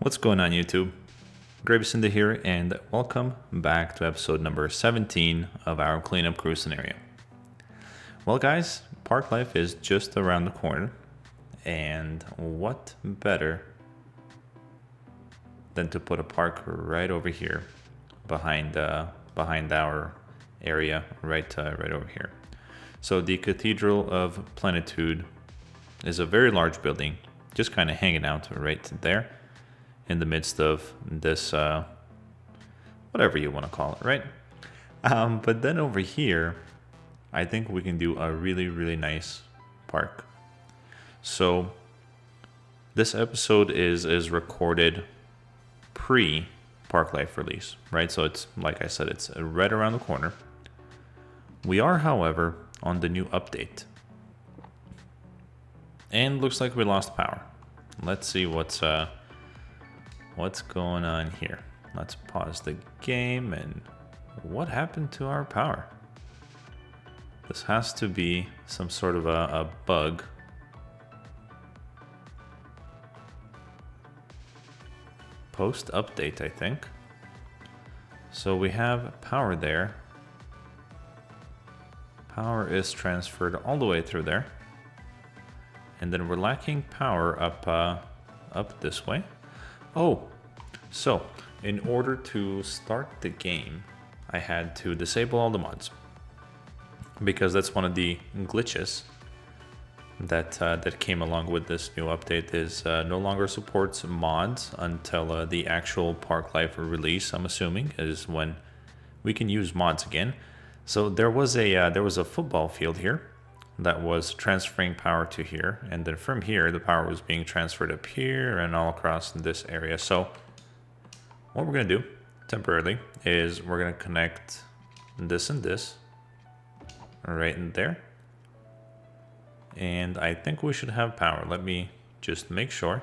What's going on, YouTube? GraveCinder here, and welcome back to episode number 17 of our cleanup crew scenario. Well, guys, Parklife is just around the corner, and what better than to put a park right over here, behind our area, right over here. So the Cathedral of Plenitude is a very large building, just kind of hanging out right there in the midst of this, whatever you want to call it, right? But then over here, I think we can do a really nice park. So this episode is recorded pre Parklife release, right? So it's, like I said, it's right around the corner. We are, however, on the new update. And looks like we lost power. Let's see what's going on here. Let's pause the game. And what happened to our power? This has to be some sort of a bug. Post update, I think. So we have power there. Power is transferred all the way through there. And then we're lacking power up this way. Oh, so in order to start the game, I had to disable all the mods, because that's one of the glitches that came along with this new update. Is no longer supports mods until the actual Parklife release. I'm assuming is when we can use mods again. So there was a football field here that was transferring power to here, and then from here the power was being transferred up here and all across this area. So what we're gonna do temporarily is we're gonna connect this and this right in there, and I think we should have power. Let me just make sure.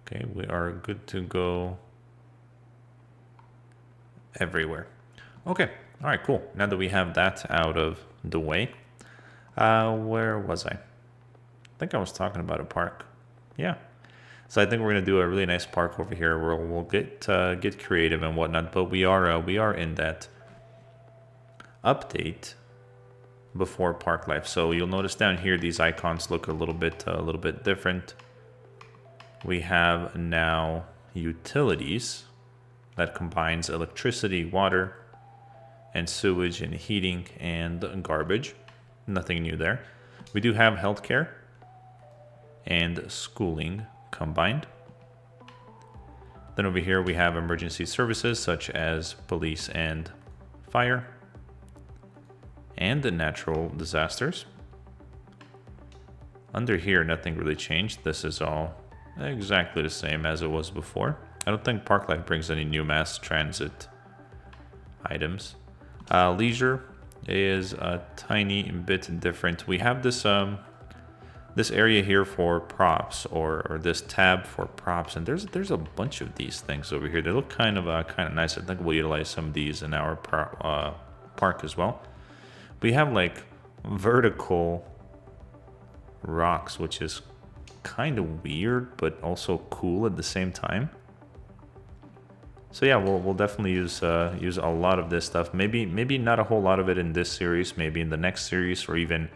Okay, we are good to go everywhere. Okay, all right, cool. Now that we have that out of the way, where was I? I think I was talking about a park. Yeah. So I think we're gonna do a really nice park over here where we'll get creative and whatnot. But we are in that update before Parklife. So you'll notice down here these icons look a little bit different. We have now utilities that combines electricity, water, and sewage and heating and garbage. Nothing new there. We do have healthcare and schooling combined. Then over here we have emergency services such as police and fire, and the natural disasters. Under here nothing really changed. This is all exactly the same as it was before. I don't think Parklife brings any new mass transit items. Leisure is a tiny bit different. We have this this area here for props, or this tab for props, and there's a bunch of these things over here. They look kind of nice. I think we'll utilize some of these in our park as well. We have like vertical rocks, which is kind of weird but also cool at the same time. So yeah, we'll definitely use a lot of this stuff. Maybe not a whole lot of it in this series. Maybe in the next series, or even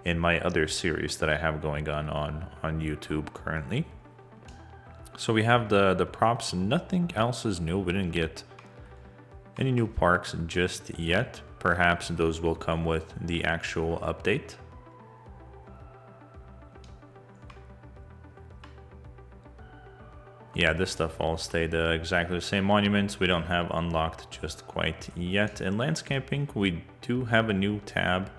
in my other series that I have going on YouTube currently. So we have the props. Nothing else is new. We didn't get any new parks just yet. Perhaps those will come with the actual update. Yeah, this stuff all stayed exactly the same. Monuments we don't have unlocked just quite yet. In landscaping, we do have a new tab.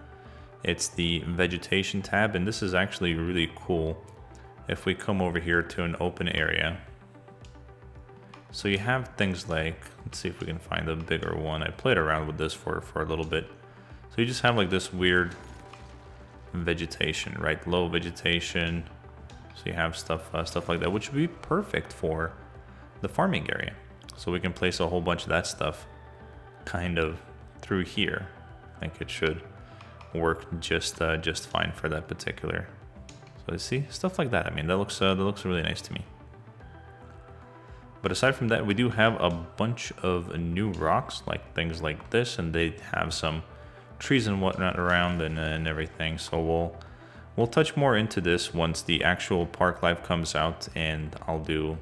It's the vegetation tab, and this is actually really cool. If we come over here to an open area, so you have things like, let's see if we can find a bigger one. I played around with this for a little bit. So you just have like this weird vegetation, right? Low vegetation. So you have stuff like that, which would be perfect for the farming area. So we can place a whole bunch of that stuff kind of through here. I think it should work just fine for that particular. So you see stuff like that. I mean, that looks really nice to me. But aside from that, we do have a bunch of new rocks, like things like this, and they have some trees and whatnot around and everything. So we'll touch more into this once the actual Parklife comes out, and I'll do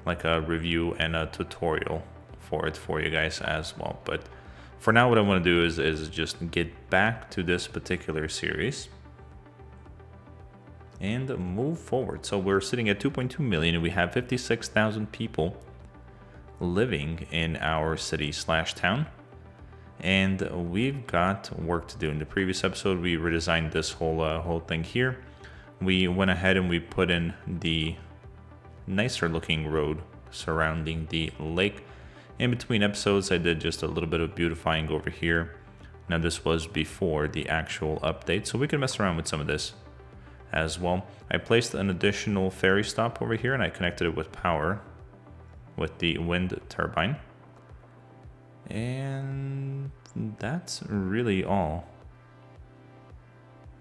like a review and a tutorial for it for you guys as well. But for now, what I want to do is just get back to this particular series and move forward. So we're sitting at 2.2 million and we have 56,000 people living in our city/town. And we've got work to do. In the previous episode, we redesigned this whole thing here. We went ahead and we put in the nicer looking road surrounding the lake. In between episodes, I did just a little bit of beautifying over here. Now this was before the actual update, so we can mess around with some of this as well. I placed an additional ferry stop over here and I connected it with power with the wind turbine. And that's really all.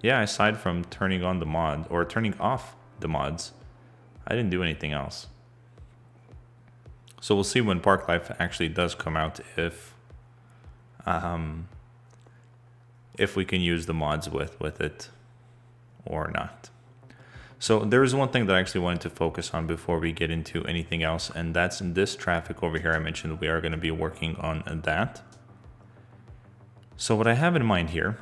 Yeah, aside from turning on the mod or turning off the mods, I didn't do anything else. So we'll see when Parklife actually does come out if we can use the mods with it or not. So there is one thing that I actually wanted to focus on before we get into anything else, and that's this traffic over here. I mentioned we are going to be working on that. So what I have in mind here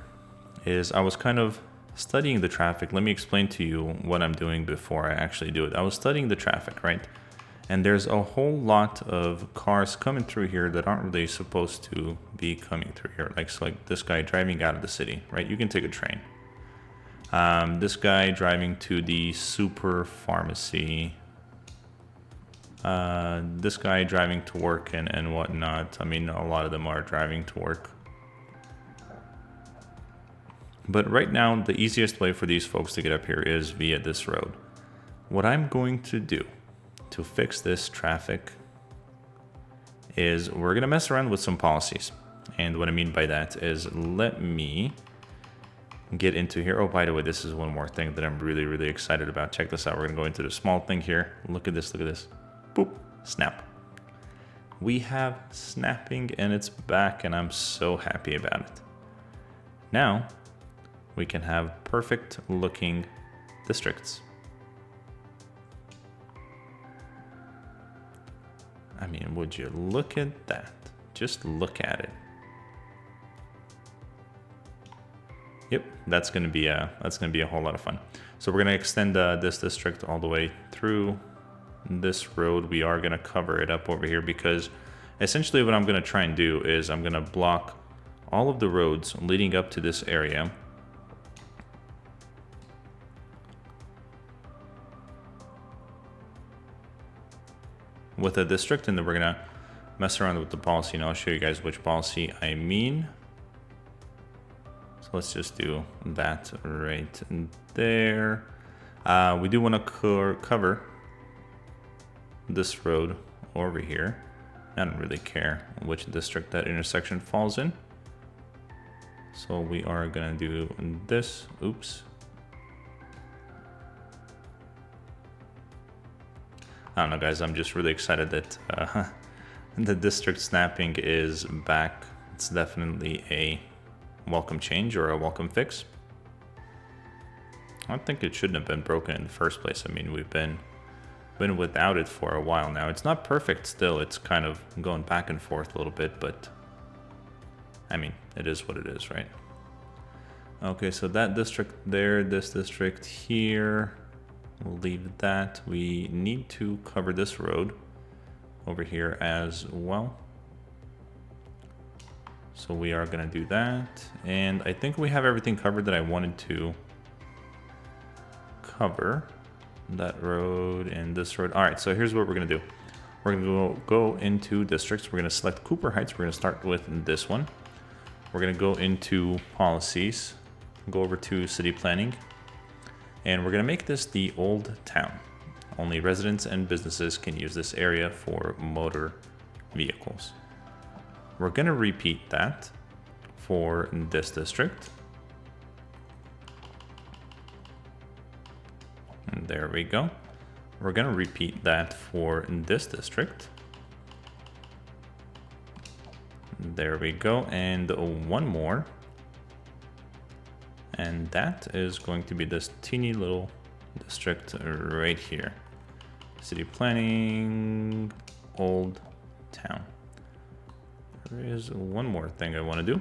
is I was kind of studying the traffic. Let me explain to you what I'm doing before I actually do it. I was studying the traffic, right? And there's a whole lot of cars coming through here that aren't really supposed to be coming through here. Like this guy driving out of the city, right? You can take a train. This guy driving to the super pharmacy. This guy driving to work and whatnot. I mean, a lot of them are driving to work. But right now, the easiest way for these folks to get up here is via this road. What I'm going to do to fix this traffic is we're going to mess around with some policies. And what I mean by that is let me get into here. Oh, by the way, this is one more thing that I'm really, really excited about. Check this out. We're going to go into the small thing here. Look at this. Look at this. Boop. Snap. We have snapping and it's back and I'm so happy about it. Now we can have perfect looking districts. I mean, would you look at that? Just look at it. Yep, that's gonna be a whole lot of fun. So we're gonna extend this district all the way through this road. We are gonna cover it up over here because essentially what I'm gonna try and do is I'm gonna block all of the roads leading up to this area. With a district, and then we're gonna mess around with the policy, and I'll show you guys which policy I mean. So let's just do that right there. We do want to cover this road over here. I don't really care which district that intersection falls in. So we are gonna do this. Oops. I don't know, guys, I'm just really excited that the district snapping is back. It's definitely a welcome change or a welcome fix. I don't think it shouldn't have been broken in the first place. I mean, we've been without it for a while now. It's not perfect still. It's kind of going back and forth a little bit, but I mean, it is what it is, right? Okay, so that district there, this district here. We'll leave that. We need to cover this road over here as well. So we are going to do that. And I think we have everything covered that I wanted to cover. That road and this road. All right, so here's what we're going to do. We're going to go into districts. We're going to select Cooper Heights. We're going to start with this one. We're going to go into policies, go over to city planning. And we're going to make this the old town. Only residents and businesses can use this area for motor vehicles. We're going to repeat that for this district. And there we go. we're gonna repeat that for this district. There we go, and one more. And that is going to be this teeny little district right here. City planning, old town. There is one more thing I want to do,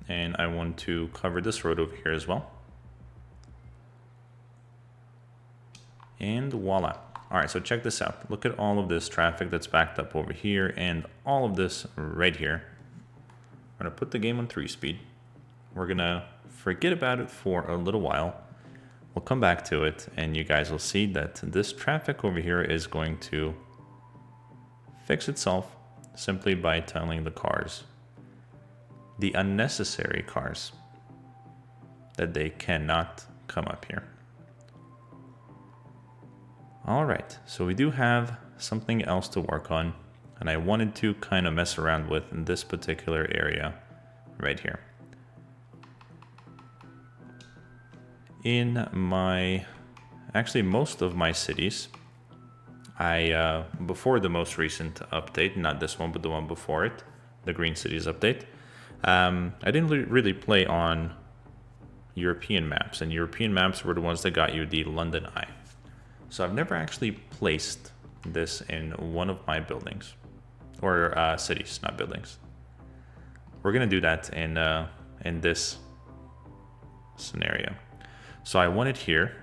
and I want to cover this road over here as well. And voila. All right, so check this out. Look at all of this traffic that's backed up over here and all of this right here. I'm gonna put the game on 3-speed. We're gonna forget about it for a little while. We'll come back to it and you guys will see that this traffic over here is going to fix itself simply by telling the cars, the unnecessary cars, that they cannot come up here. All right, so we do have something else to work on, and I wanted to kind of mess around with in this particular area right here. In my, actually most of my cities, before the most recent update, not this one, but the one before it, the Green Cities update, I didn't really play on European maps, and European maps were the ones that got you the London Eye. So I've never actually placed this in one of my buildings, or cities, not buildings. We're gonna do that in this scenario. So I want it here.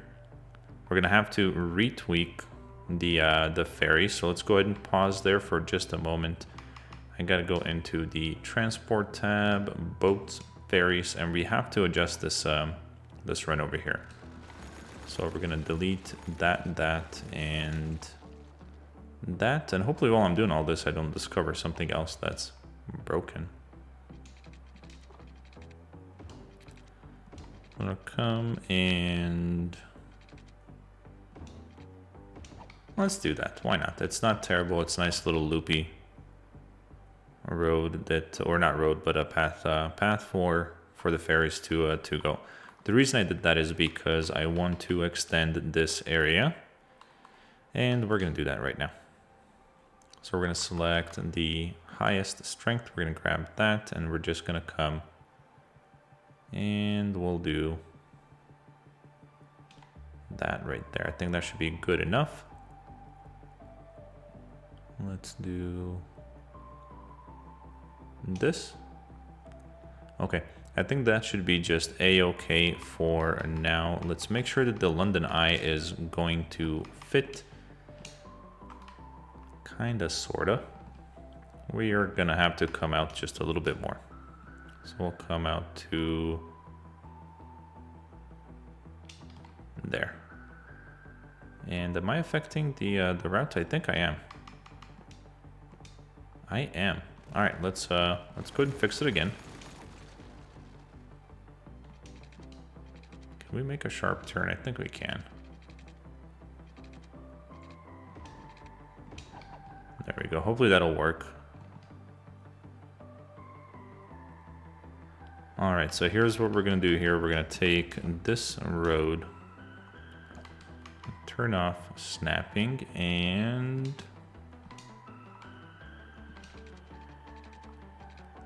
We're gonna have to retweak the ferry. So let's go ahead and pause there for just a moment. I gotta go into the transport tab, boats, ferries, and we have to adjust this this run over here. So we're gonna delete that, and that, and hopefully while I'm doing all this, I don't discover something else that's broken. I'm gonna come and let's do that. Why not? It's not terrible. It's a nice little loopy road that, or not road, but a path for the ferries to go. The reason I did that is because I want to extend this area, and we're gonna do that right now. So we're gonna select the highest strength. We're gonna grab that, and we're just gonna come and we'll do that right there. I think that should be good enough. Let's do this. Okay, I think that should be just a-okay for now. Let's make sure that the London Eye is going to fit, kinda, sorta. We are gonna have to come out just a little bit more. So we'll come out to there. And am I affecting the route? I think I am. I am. All right, let's go ahead and fix it again. Can we make a sharp turn? I think we can. There we go. Hopefully that'll work. All right, so here's what we're gonna do here. We're gonna take this road, turn off snapping, and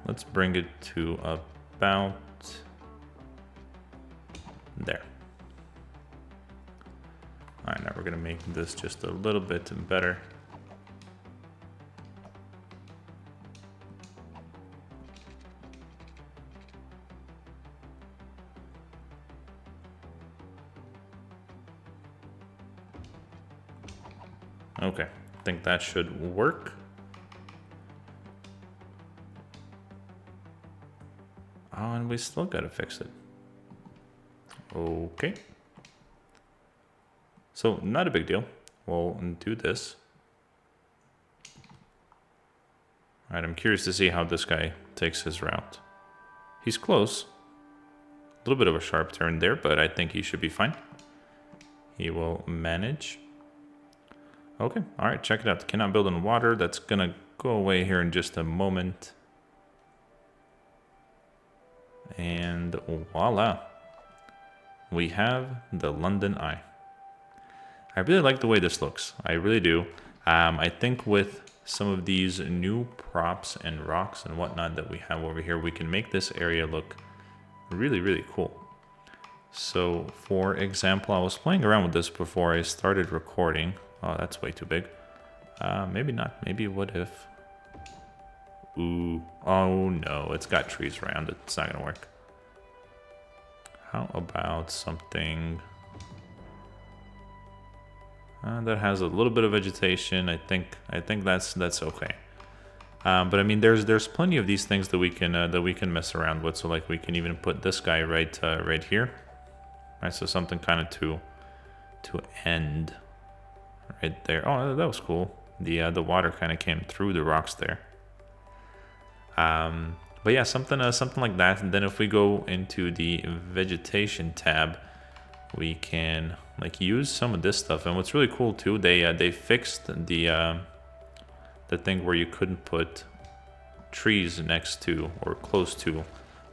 let's bring it to about there. All right, now we're gonna make this just a little bit better. Okay, I think that should work. Oh, and we still gotta fix it. Okay. So, not a big deal. We'll do this. All right, I'm curious to see how this guy takes his route. He's close. A little bit of a sharp turn there, but I think he should be fine. He will manage. Okay, all right, check it out. Cannot build in water. That's gonna go away here in just a moment. And voila. We have the London Eye. I really like the way this looks. I really do. I think with some of these new props and rocks and whatnot that we have over here, we can make this area look really, really cool. So for example, I was playing around with this before I started recording. Oh, that's way too big. Maybe not. Maybe what if? Ooh. Oh no, it's got trees around it. It's not gonna work. How about something that has a little bit of vegetation? I think that's okay. But I mean, there's plenty of these things that we can mess around with. So like we can even put this guy right here. Right, so something kind of to end right there. Oh, that was cool. The water kind of came through the rocks there. But yeah, something like that. And then if we go into the vegetation tab, we can like use some of this stuff. And what's really cool too, they fixed the thing where you couldn't put trees next to or close to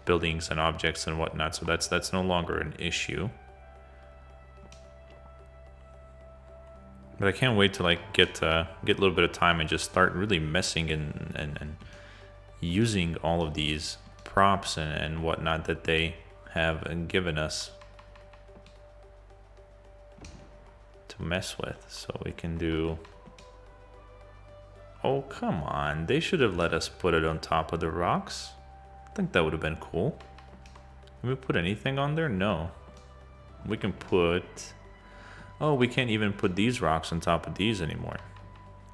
buildings and objects and whatnot, so that's no longer an issue. But I can't wait to like get a little bit of time and just start really messing and using all of these props and whatnot that they have given us to mess with. So we can do. Oh, come on! They should have let us put it on top of the rocks. I think that would have been cool. Can we put anything on there? No. We can put... Oh, we can't even put these rocks on top of these anymore.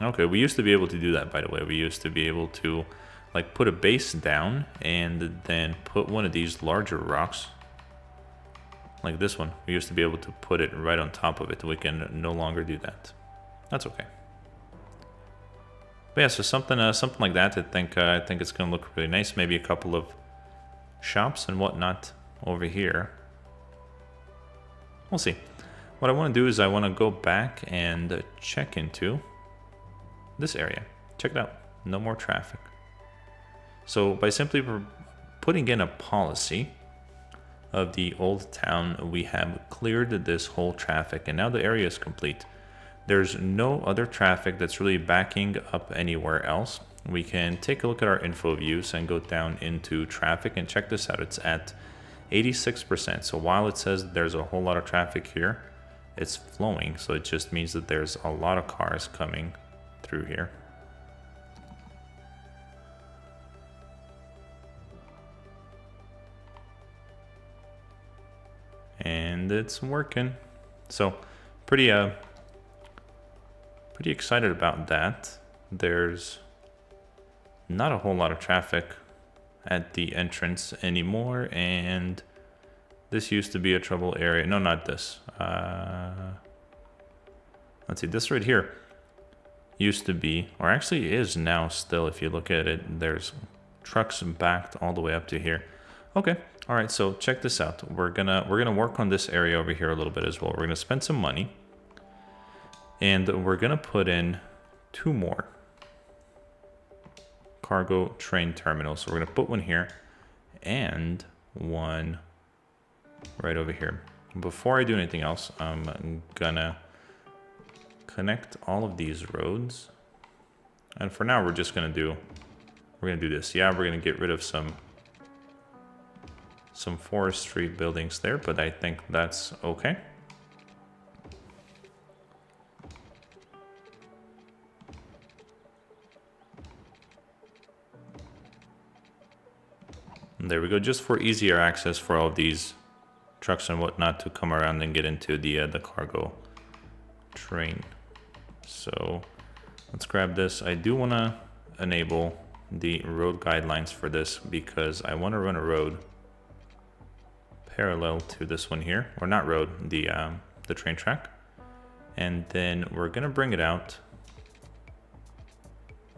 Okay, we used to be able to do that, by the way. We used to be able to like put a base down and then put one of these larger rocks. Like this one. We used to be able to put it right on top of it. We can no longer do that. That's okay. But yeah, so something like that. I think it's gonna look really nice. Maybe a couple of shops and whatnot over here. We'll see. What I want to do is I want to go back and check into this area. Check it out. No more traffic. So by simply putting in a policy of the old town, we have cleared this whole traffic, and now the area is complete. There's no other traffic that's really backing up anywhere else. We can take a look at our info views and go down into traffic and check this out. It's at 86%. So while it says there's a whole lot of traffic here, it's flowing. So it just means that there's a lot of cars coming through here. And it's working. So pretty excited about that. There's not a whole lot of traffic at the entrance anymore, and this used to be a trouble area. No, not this. Let's see, this right here used to be, or actually is now still, if you look at it, there's trucks backed all the way up to here. Okay, all right, so check this out. We're gonna work on this area over here a little bit as well. We're gonna spend some money, and we're gonna put in 2 more cargo train terminals. So we're gonna put one here and one right over here. Before I do anything else, I'm gonna connect all of these roads. And for now, we're gonna do this. Yeah, we're gonna get rid of some forestry buildings there, but I think that's okay. And there we go, just for easier access for all of these trucks and whatnot to come around and get into the cargo train. So let's grab this. I do want to enable the road guidelines for this because I want to run a road parallel to this one here, or not road, the train track. And then we're gonna bring it out,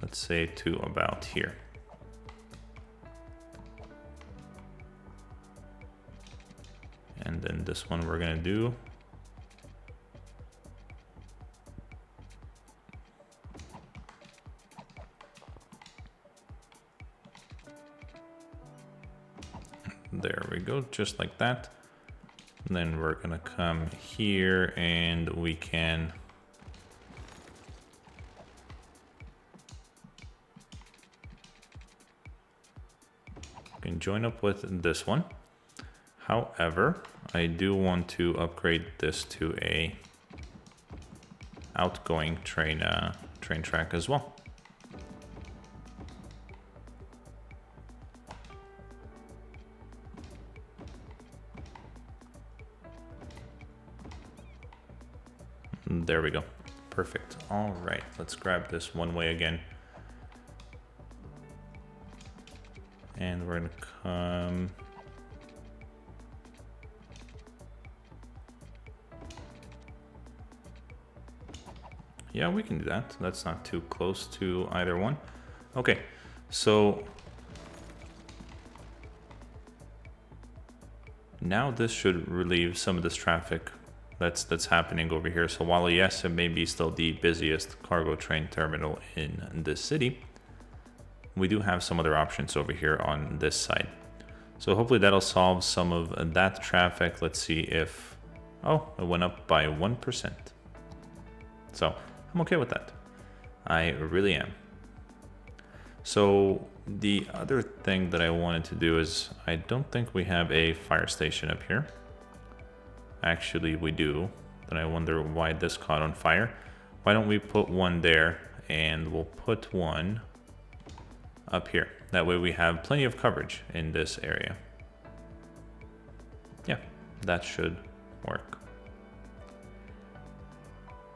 let's say to about here. And then this one we're gonna do there we go, just like that. And then we're gonna come here and we can can join up with this one. However, I do want to upgrade this to a outgoing train track as well. There we go. Perfect. All right, let's grab this one way again. And we're gonna come... Yeah, we can do that. That's not too close to either one. Okay, so now this should relieve some of this traffic that's happening over here. So while yes, it may be still the busiest cargo train terminal in this city, we do have some other options over here on this side. So hopefully that'll solve some of that traffic. Let's see if, oh, it went up by 1%. So I'm okay with that. I really am. So the other thing that I wanted to do is, I don't think we have a fire station up here. Actually, we do. Then I wonder why this caught on fire. Why don't we put one there, and we'll put one up here. That way we have plenty of coverage in this area. Yeah, that should work.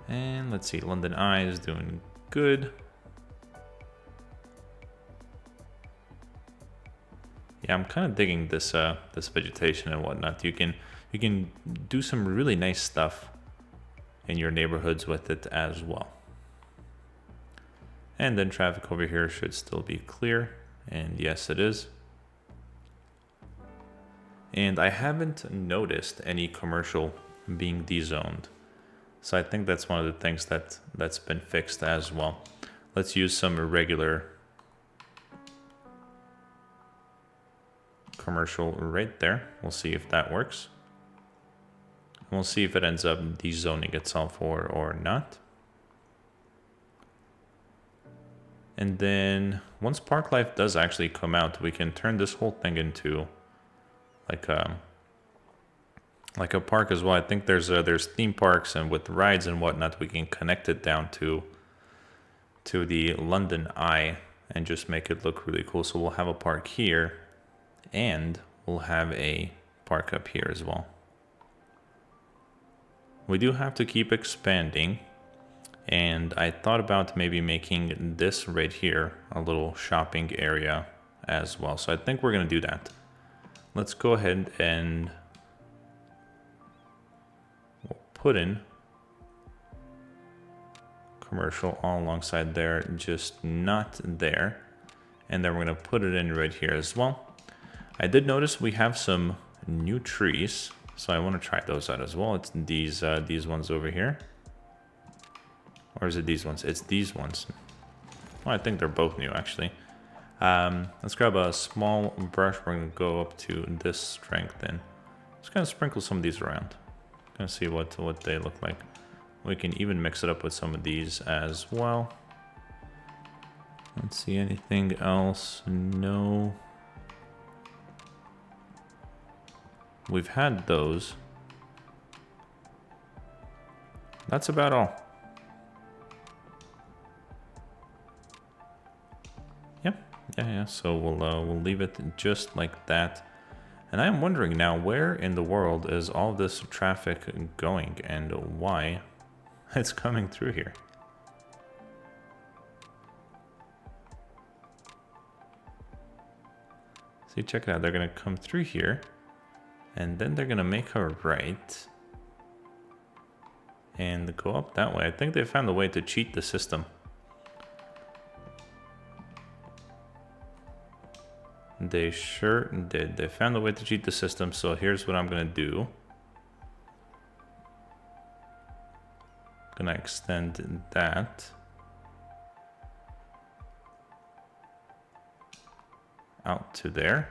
And let's see, London Eye is doing good. Yeah, I'm kind of digging this this vegetation and whatnot. You can do some really nice stuff in your neighborhoods with it as well. And then traffic over here should still be clear, and yes, it is. And I haven't noticed any commercial being dezoned. So I think that's one of the things that's been fixed as well. Let's use some irregular commercial right there. We'll see if that works. We'll see if it ends up dezoning itself or not. And then once Parklife does actually come out, we can turn this whole thing into like a park as well. I think there's theme parks, and with rides and whatnot, we can connect it down to the London Eye and just make it look really cool. So we'll have a park here, and we'll have a park up here as well. We do have to keep expanding, and I thought about maybe making this right here a little shopping area as well. So I think we're gonna do that. Let's go ahead and we'll put in commercial all alongside there, just not there. And then we're gonna put it in right here as well. I did notice we have some new trees, so I want to try those out as well. It's these ones over here. Or is it these ones? It's these ones. Well, I think they're both new, actually. Let's grab a small brush. We're going to go up to this strength and just kind of sprinkle some of these around. Kind of see what they look like. We can even mix it up with some of these as well. Let's see, anything else? No. We've had those. That's about all. Yeah. So we'll leave it just like that. And I'm wondering now, where in the world is all this traffic going, and why it's coming through here? See, check it out. They're gonna come through here, and then they're gonna make a right and go up that way. I think they found a way to cheat the system. They sure did. They found a way to cheat the system. So here's what I'm gonna do. Gonna extend that out to there.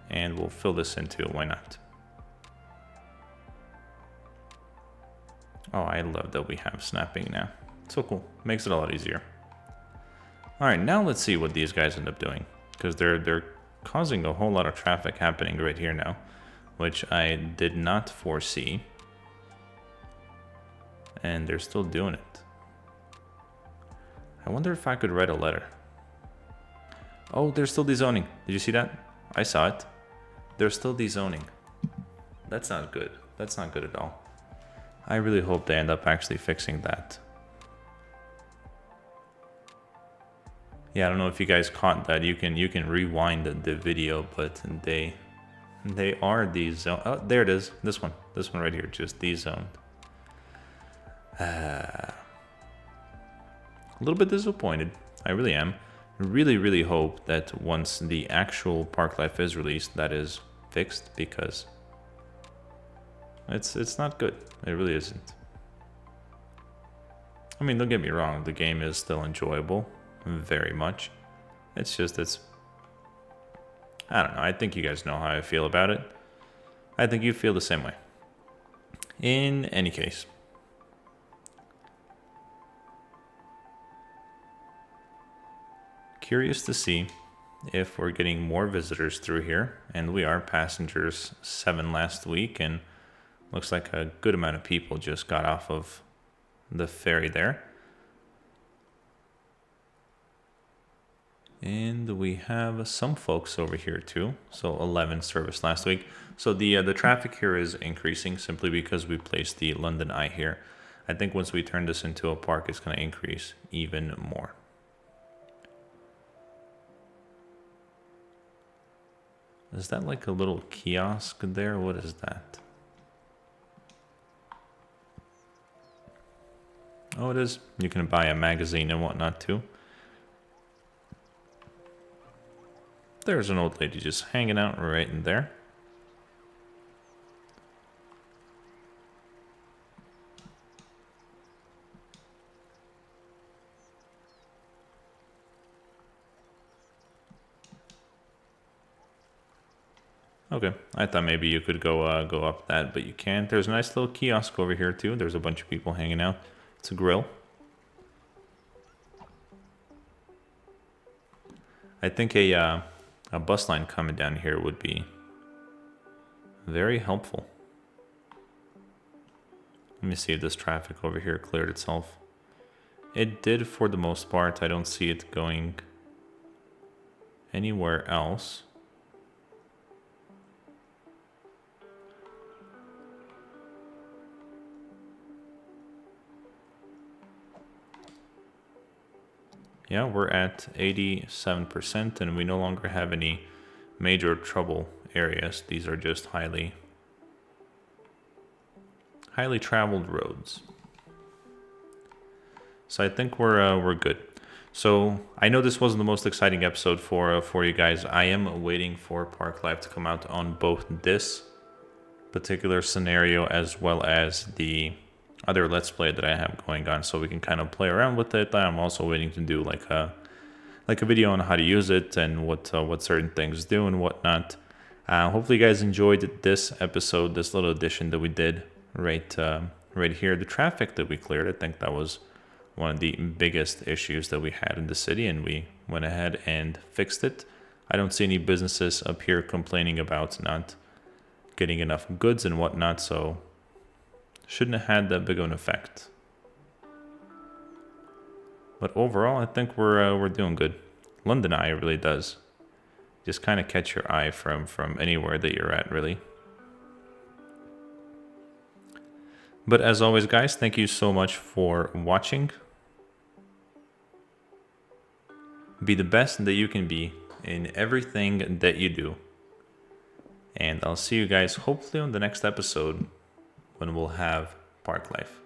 And we'll fill this in too, why not? Oh, I love that we have snapping now. So cool, makes it a lot easier. All right, now let's see what these guys end up doing. because they're causing a whole lot of traffic happening right here now, which I did not foresee. And they're still doing it. I wonder if I could write a letter. Oh, they're still dezoning. Did you see that? I saw it. They're still dezoning. That's not good. That's not good at all. I really hope they end up actually fixing that. Yeah, I don't know if you guys caught that. You can rewind the video, but they are dezoned. Oh, there it is. This one right here, just dezoned. A little bit disappointed. I really am. Really hope that once the actual Parklife is released, that is fixed, because it's not good. It really isn't. I mean, don't get me wrong, the game is still enjoyable, very much. It's just, I don't know, I think you guys know how I feel about it. I think you feel the same way. In any case. Curious to see if we're getting more visitors through here, and we are. Passengers 7 last week, and looks like a good amount of people just got off of the ferry there. And we have some folks over here too. So 11 service last week. So the traffic here is increasing simply because we placed the London Eye here. I think once we turn this into a park, it's going to increase even more. Is that like a little kiosk there? What is that? Oh, it is. You can buy a magazine and whatnot too. There's an old lady just hanging out right in there. Okay, I thought maybe you could go up that, but you can't. There's a nice little kiosk over here too. There's a bunch of people hanging out. It's a grill. I think a bus line coming down here would be very helpful. Let me see if this traffic over here cleared itself. It did for the most part. I don't see it going anywhere else. Yeah, we're at 87% and we no longer have any major trouble areas. These are just highly traveled roads. So I think we're good. So I know this wasn't the most exciting episode for you guys. I am waiting for Parklife to come out on both this particular scenario as well as the other Let's Play that I have going on, so we can kind of play around with it. I'm also waiting to do like a video on how to use it and what certain things do and whatnot. Hopefully you guys enjoyed this episode, this little addition that we did right here. The traffic that we cleared, I think that was one of the biggest issues that we had in the city, and we went ahead and fixed it. I don't see any businesses up here complaining about not getting enough goods and whatnot, so shouldn't have had that big of an effect. But overall, I think we're doing good. London Eye really does just kind of catch your eye from anywhere that you're at, really. But as always, guys, thank you so much for watching. Be the best that you can be in everything that you do. And I'll see you guys hopefully on the next episode, when we'll have Parklife.